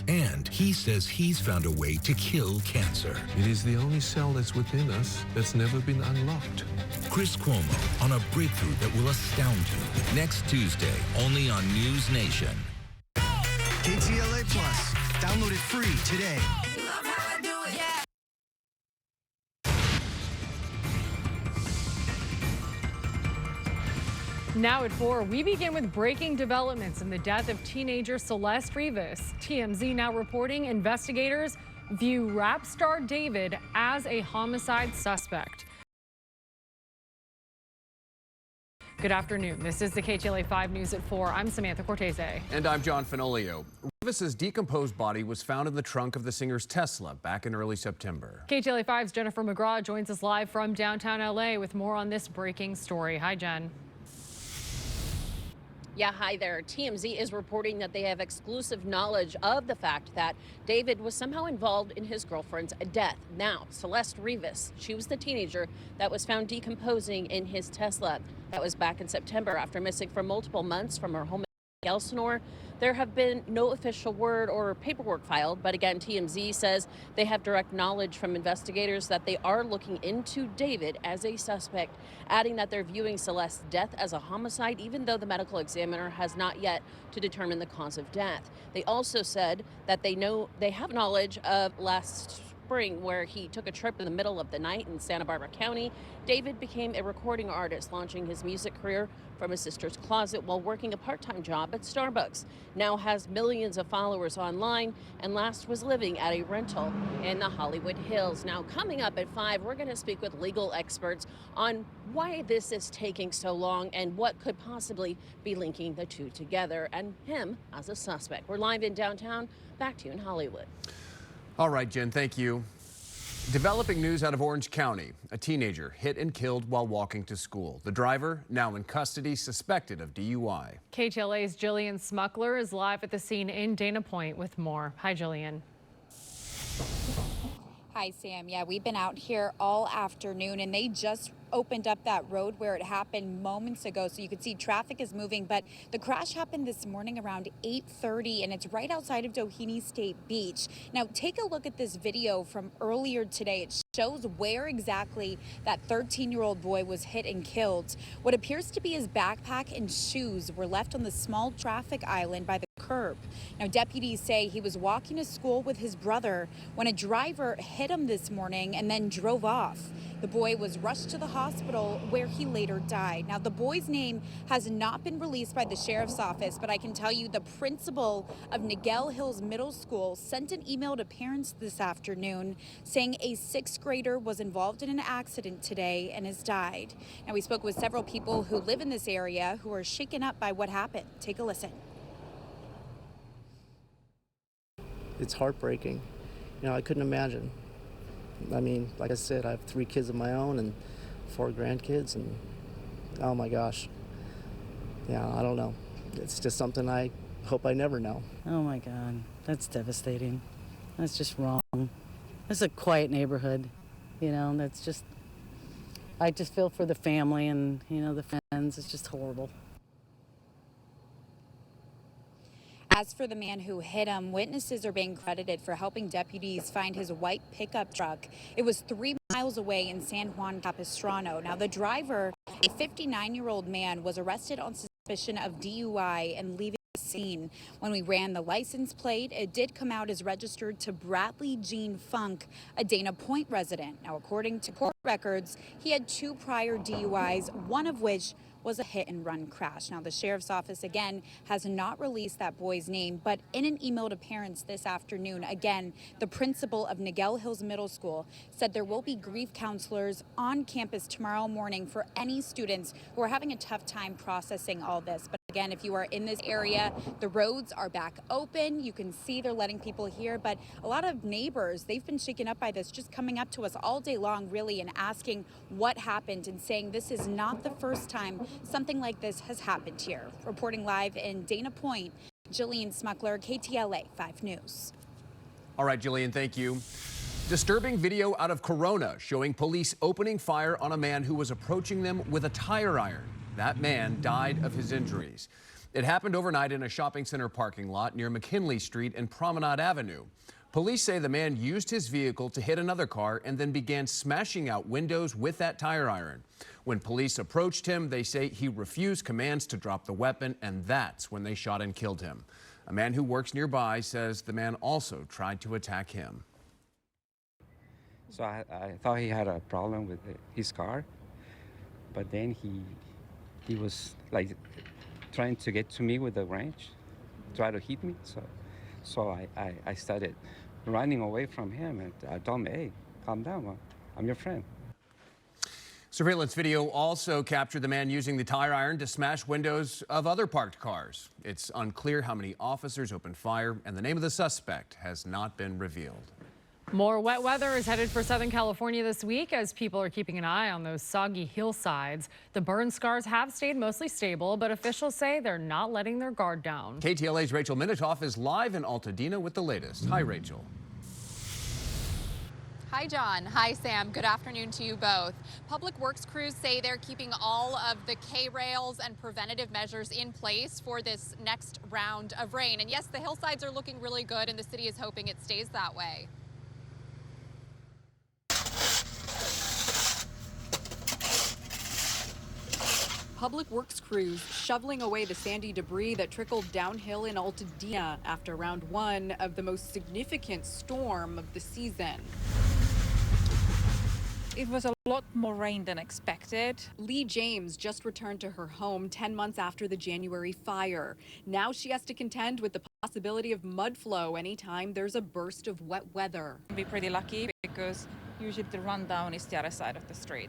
And he says he's found a way to kill cancer. It is the only cell that's within us that's never been unlocked. Chris Cuomo on a breakthrough that will astound you. Next Tuesday, only on News Nation. KTLA Plus. Download it free today. Now at 4, we begin with breaking developments in the death of teenager Celeste Rivas. TMZ now reporting investigators view rap star David as a homicide suspect. Good afternoon. This is the KTLA 5 News at 4. I'm Samantha Cortese. And I'm John Fenolio. Rivas' decomposed body was found in the trunk of the singer's Tesla back in early September. KTLA 5's Jennifer McGraw joins us live from downtown LA with more on this breaking story. Hi, Jen. Yeah, hi there. TMZ is reporting that they have exclusive knowledge of the fact that David was somehow involved in his girlfriend's death. Now, Celeste Rivas, she was the teenager that was found decomposing in his Tesla. That was back in September after missing for multiple months from her home in Elsinore. There have been no official word or paperwork filed, but again, TMZ says they have direct knowledge from investigators that they are looking into David as a suspect, adding that they're viewing Celeste's death as a homicide, even though the medical examiner has not yet to determine the cause of death. They also said that they have knowledge of last spring where he took a trip in the middle of the night in Santa Barbara County. David became a recording artist, launching his music career from his sister's closet while working a part-time job at Starbucks. Now has millions of followers online and last was living at a rental in the Hollywood Hills. Now coming up at 5, we're going to speak with legal experts on why this is taking so long and what could possibly be linking the two together and him as a suspect. We're live in downtown. Back to you in Hollywood. All right, Jen, thank you. Developing news out of Orange County. A teenager hit and killed while walking to school. The driver now in custody, suspected of DUI. KTLA's Jillian Smuckler is live at the scene in Dana Point with more. Hi, Jillian. Hi, Sam. Yeah, we've been out here all afternoon, and they just opened up that road where it happened moments ago, so you can see traffic is moving. But the crash happened this morning around 8:30, and it's right outside of Doheny State Beach. Now, take a look at this video from earlier today. It shows where exactly that 13-year-old boy was hit and killed. What appears to be his backpack and shoes were left on the small traffic island by the curb. Now, deputies say he was walking to school with his brother when a driver hit him this morning and then drove off. The boy was rushed to the hospital where he later died. Now, the boy's name has not been released by the sheriff's office, but I can tell you the principal of Niguel Hills Middle School sent an email to parents this afternoon saying a 6th grader was involved in an accident today and has died. Now, we spoke with several people who live in this area who are shaken up by what happened. Take a listen. It's heartbreaking. You know, I couldn't imagine. I mean, like I said, I have 3 kids of my own and 4 grandkids, and oh my gosh. Yeah, I don't know. It's just something I hope I never know. Oh my God, that's devastating. That's just wrong. It's a quiet neighborhood, you know, that's just, I just feel for the family and, you know, the friends. It's just horrible. As for the man who hit him, witnesses are being credited for helping deputies find his white pickup truck. It was 3 miles away in San Juan Capistrano. Now, the driver, a 59-year-old man, was arrested on suspicion of DUI and leaving the scene. When we ran the license plate, it did come out as registered to Bradley Gene Funk, a Dana Point resident. Now, according to court records, he had 2 prior DUIs, one of which was a hit-and-run crash. Now, the sheriff's office, again, has not released that boy's name, but in an email to parents this afternoon, again, the principal of Niguel Hills Middle School said there will be grief counselors on campus tomorrow morning for any students who are having a tough time processing all this. But again, if you are in this area, the roads are back open. You can see they're letting people here, but a lot of neighbors, they've been shaken up by this, just coming up to us all day long, really, and asking what happened and saying this is not the first time something like this has happened here. Reporting live in Dana Point, Jillian Smuckler, KTLA 5 News. All right, Jillian, thank you. Disturbing video out of Corona showing police opening fire on a man who was approaching them with a tire iron. That man died of his injuries. It happened overnight in a shopping center parking lot near McKinley Street and Promenade Avenue. Police say the man used his vehicle to hit another car and then began smashing out windows with that tire iron. When police approached him, they say he refused commands to drop the weapon, and that's when they shot and killed him. A man who works nearby says the man also tried to attack him. So I thought he had a problem with his car, but then he was like trying to get to me with the wrench, try to hit me. So I started running away from him, and I told him, hey, calm down, I'm your friend. Surveillance video also captured the man using the tire iron to smash windows of other parked cars. It's unclear how many officers opened fire, and the name of the suspect has not been revealed. More wet weather is headed for Southern California this week as people are keeping an eye on those soggy hillsides. The burn scars have stayed mostly stable, but officials say they're not letting their guard down. KTLA's Rachel Minitoff is live in Altadena with the latest. Hi, Rachel. Hi, John. Hi, Sam. Good afternoon to you both. Public Works crews say they're keeping all of the K-rails and preventative measures in place for this next round of rain. And yes, the hillsides are looking really good, and the city is hoping it stays that way. Public Works crews shoveling away the sandy debris that trickled downhill in Altadena after round one of the most significant storm of the season. It was a lot more rain than expected. Lee James just returned to her home 10 months after the January fire. Now she has to contend with the possibility of mud flow anytime there's a burst of wet weather. Be pretty lucky because usually the rundown is the other side of the street.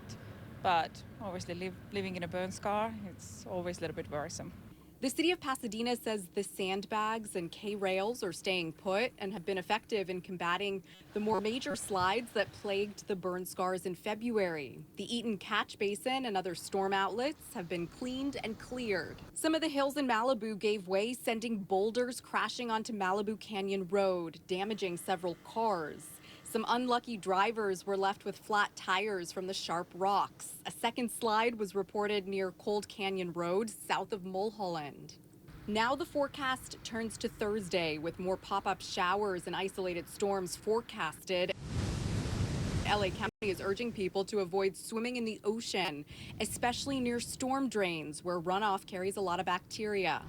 But obviously living in a burn scar, it's always a little bit worrisome. The city of Pasadena says the sandbags and K-rails are staying put and have been effective in combating the more major slides that plagued the burn scars in February. The Eaton Catch Basin and other storm outlets have been cleaned and cleared. Some of the hills in Malibu gave way, sending boulders crashing onto Malibu Canyon Road, damaging several cars. Some unlucky drivers were left with flat tires from the sharp rocks. A second slide was reported near Cold Canyon Road, south of Mulholland. Now the forecast turns to Thursday with more pop-up showers and isolated storms forecasted. LA County is urging people to avoid swimming in the ocean, especially near storm drains where runoff carries a lot of bacteria.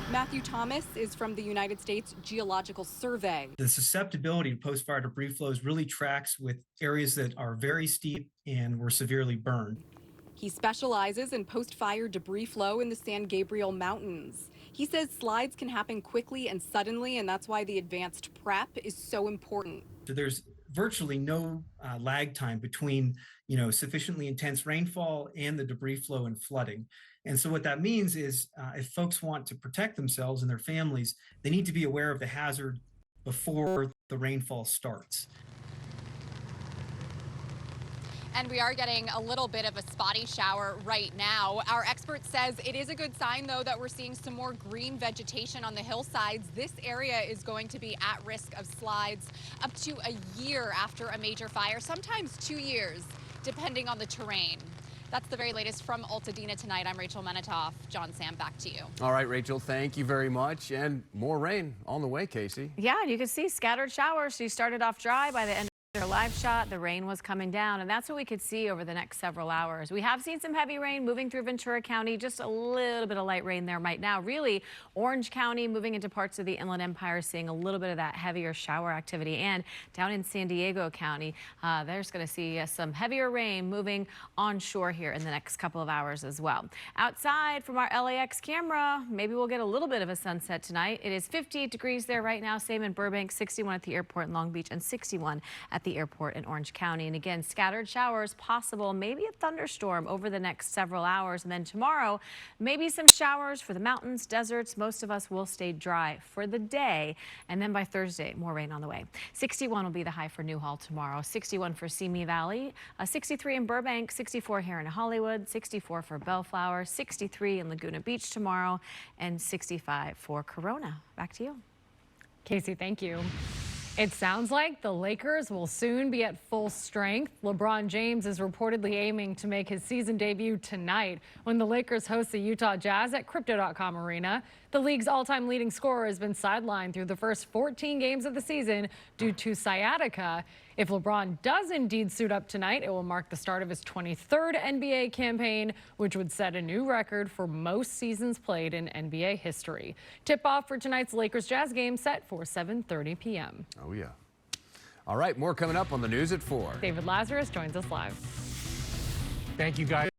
Matthew Thomas is from the United States Geological Survey. The susceptibility to post-fire debris flows really tracks with areas that are very steep and were severely burned. He specializes in post-fire debris flow in the San Gabriel Mountains. He says slides can happen quickly and suddenly, and that's why the advanced prep is so important. So there's virtually no lag time between, sufficiently intense rainfall and the debris flow and flooding. And so what that means is if folks want to protect themselves and their families, they need to be aware of the hazard before the rainfall starts. And we are getting a little bit of a spotty shower right now. Our expert says it is a good sign, though, that we're seeing some more green vegetation on the hillsides. This area is going to be at risk of slides up to a year after a major fire, sometimes 2 years, depending on the terrain. That's the very latest from Altadena tonight. I'm Rachel Minitoff. John, Sam, back to you. All right, Rachel, thank you very much. And more rain on the way, Casey. Yeah, and you can see scattered showers. She started off dry by the end. Their live shot, the rain was coming down, and that's what we could see over the next several hours. We have seen some heavy rain moving through Ventura County, just a little bit of light rain there right now. Really, Orange County moving into parts of the Inland Empire, seeing a little bit of that heavier shower activity. And down in San Diego County, there's going to see some heavier rain moving onshore here in the next couple of hours as well. Outside from our LAX camera, maybe we'll get a little bit of a sunset tonight. It is 58 degrees there right now, same in Burbank, 61 at the airport in Long Beach, and 61 at the airport in Orange County. And again, scattered showers possible, maybe a thunderstorm over the next several hours. And then tomorrow, maybe some showers for the mountains, deserts. Most of us will stay dry for the day. And then by Thursday, more rain on the way. 61 will be the high for Newhall tomorrow. 61 for Simi Valley, 63 in Burbank, 64 here in Hollywood, 64 for Bellflower, 63 in Laguna Beach tomorrow, and 65 for Corona. Back to you. Casey, thank you. It sounds like the Lakers will soon be at full strength. LeBron James is reportedly aiming to make his season debut tonight when the Lakers host the Utah Jazz at Crypto.com Arena. The league's all-time leading scorer has been sidelined through the first 14 games of the season due to sciatica. If LeBron does indeed suit up tonight, it will mark the start of his 23rd NBA campaign, which would set a new record for most seasons played in NBA history. Tip-off for tonight's Lakers-Jazz game set for 7:30 p.m. Oh, yeah. All right, more coming up on the news at 4. David Lazarus joins us live. Thank you, guys.